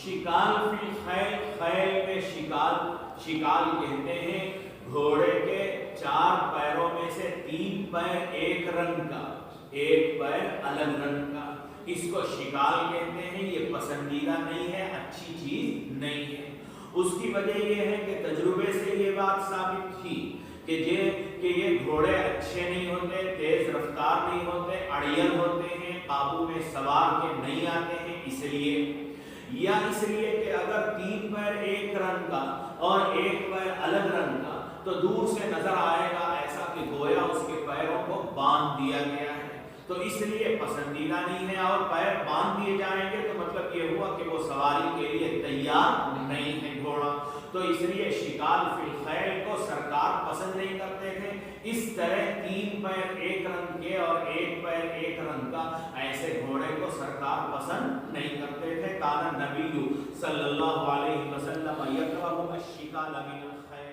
शिकाल फी खैल, खैल में शिकाल, शिकाल कहते हैं घोड़े के 4 पैरों में से 3 पैर एक रंग का, एक पैर अलग रंग का, इसको शिकाल कहते हैं। ये पसंदीदा नहीं है, अच्छी चीज नहीं है। उसकी वजह यह है कि तजुर्बे से ये बात साबित थी कि ये घोड़े अच्छे नहीं होते, तेज रफ्तार नहीं होते, अड़ियल होते हैं, काबू में सवार के नहीं आते हैं, इसलिए, या इसलिए कि अगर 3 पैर एक रंग का और एक पैर अलग रंग का तो दूर से नजर आएगा ऐसा कि गोया उसके पैरों को बांध दिया गया है, तो इसलिए पसंदीदा नहीं है। और पैर बांध दिए जाएंगे तो मतलब ये हुआ कि वो सवारी के लिए तैयार नहीं है घोड़ा, तो इसलिए शिकाल फिल खैल को सरकार पसंद नहीं करते थे। इस तरह 3 पैर एक रंग के और एक पैर एक रंग का ऐसे घोड़े को सरकार पसंद नहीं करते थे। काना नबी सल्लल्लाहु अलैहि वसल्लम यकरहु अश्शिकाल मिनल खैल।